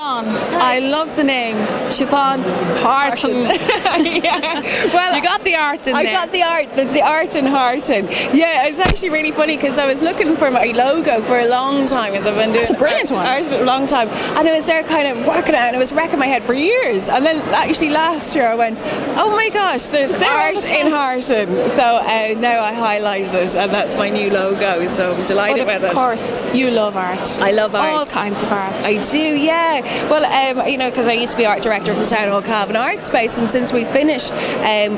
I love the name, Siobhan Harton. Yeah. Well, you got the art in there. I got the art. That's the art in Harton. Yeah, it's actually really funny because I was looking for my logo for a long time because I've been doing It's a brilliant one. art for a long time, and I was there kind of working out, and it was wrecking my head for years. And then actually last year I went, oh my gosh, there's art in Harton. So now I highlight it, and that's my new logo. So I'm delighted with it. Of course, you love art. I love art. All kinds of art. I do, yeah. Well, because I used to be art director of the Town Cavan art space, and since we finished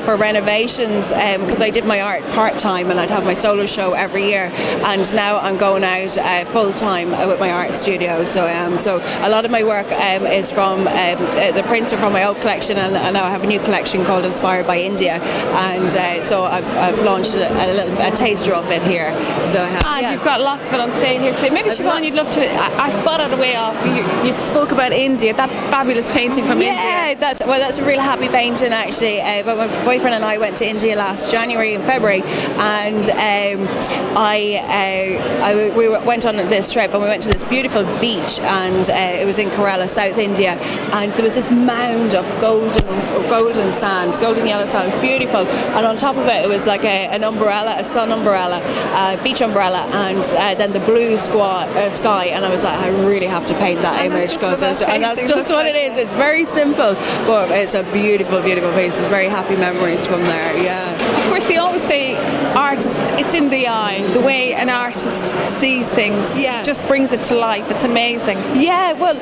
for renovations, because I did my art part-time and I'd have my solo show every year, and now I'm going out full-time with my art studio. So a lot of my work is from the prints are from my old collection, and now I have a new collection called Inspired by India, and so I've launched a taster of it here. So you've got lots of it on sale here today. Maybe Siobhan, you'd love to. I spotted a way off. You spoke about India, that fabulous painting from India. Yeah, that's a real happy painting actually. But my boyfriend and I went to India last January and February, and we went on this trip, and we went to this beautiful beach, and it was in Kerala, South India, and there was this mound of golden sands, golden yellow sand, beautiful, and on top of it was like an umbrella, a sun umbrella, beach umbrella, and then the blue sky, and I was like, I really have to paint that image, and that's just what it is. It's very simple, but it's a beautiful, beautiful piece. It's very happy memories from there. Yeah. Of course, they always say artists, it's in the eye. The way an artist sees things just brings it to life. It's amazing. Yeah. Well,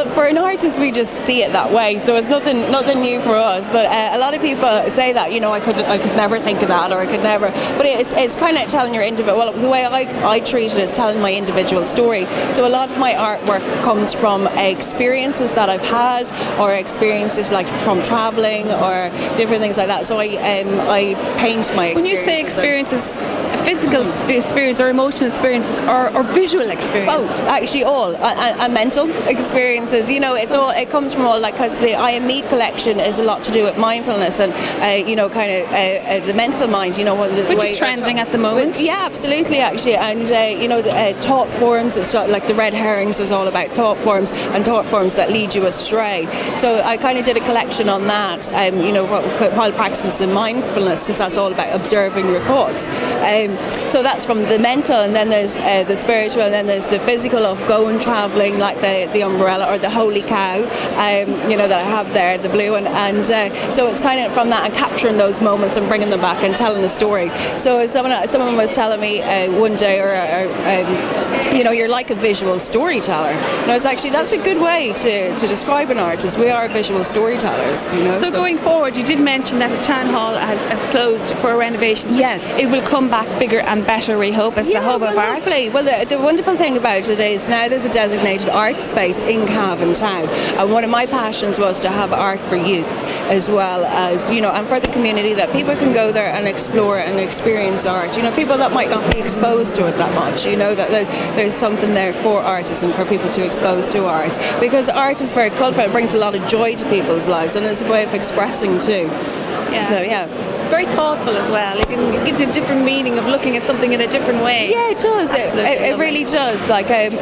for an artist, we just see it that way. So it's nothing new for us. But a lot of people say that, I could never think of that, or I could never. But it's kind of telling your individual. Well, the way I treat it is telling my individual story. So a lot of my artwork comes from experiences that I've had, or experiences like from travelling or different things like that. So I paint my experiences. When you say experiences, a physical experience or emotional experiences or visual experience? Both, actually, all. And mental experiences. It comes from all, like, because the I Am Me collection is a lot to do with mindfulness and the mental mind. Which is trending at the moment. Yeah, absolutely, actually. And thought forms. It's like the red herrings is all about thought forms, and thought forms that lead you astray. So I kind of did a collection on that, while practicing mindfulness, because that's all about observing your thoughts. So that's from the mental, and then there's the spiritual, and then there's the physical of going travelling, like the umbrella or the holy cow, that I have there, the blue one, and so it's kind of from that and capturing those moments and bringing them back and telling a story. So someone was telling me one day, you're like a visual storyteller, and I was actually, that's a good way to describe an artist. We are visual storytellers. So going forward, you did mention that the town hall has closed for renovations. Yes, it will come back bigger and better, we hope, as the hub of art. Hopefully. Well, the wonderful thing about it is now there's a designated art space in Cavan town, and one of my passions was to have art for youth as well as, and for the community, that people can go there and explore and experience art. People that might not be exposed to it that much, that there's something there for artists and for people to expose to art, because art is very colourful. It brings a lot of joy to people's lives, and it's a way of expressing too. Yeah. So yeah. Very thoughtful as well. It gives you a different meaning of looking at something in a different way. Yeah, it does. It really does. Like and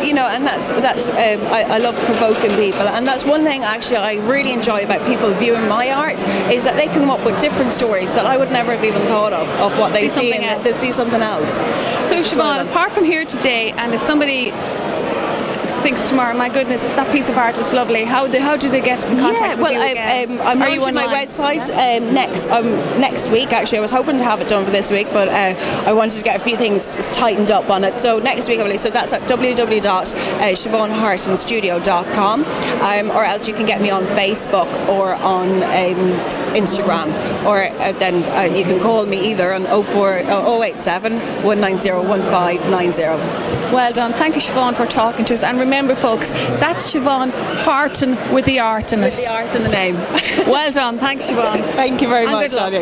that's I love provoking people, and that's one thing actually I really enjoy about people viewing my art, is that they come up with different stories that I would never have even thought of what they see, and they see something else. So Siobhan, apart from here today, and if somebody thinks tomorrow, my goodness, that piece of art was lovely, how do they get in contact with you again? I'm launching my website next week. Actually, I was hoping to have it done for this week, but I wanted to get a few things tightened up on it. So next week, I believe. So that's at www.siobhanhartonstudio.com, or else you can get me on Facebook or on Instagram, or then you can call me either on 087 190 1590. Well done. Thank you, Siobhan, for talking to us. And remember, folks, that's Siobhan Harton with the art in it. With the art in the name. Well done. Thanks, Siobhan. Thank you very much, Áine.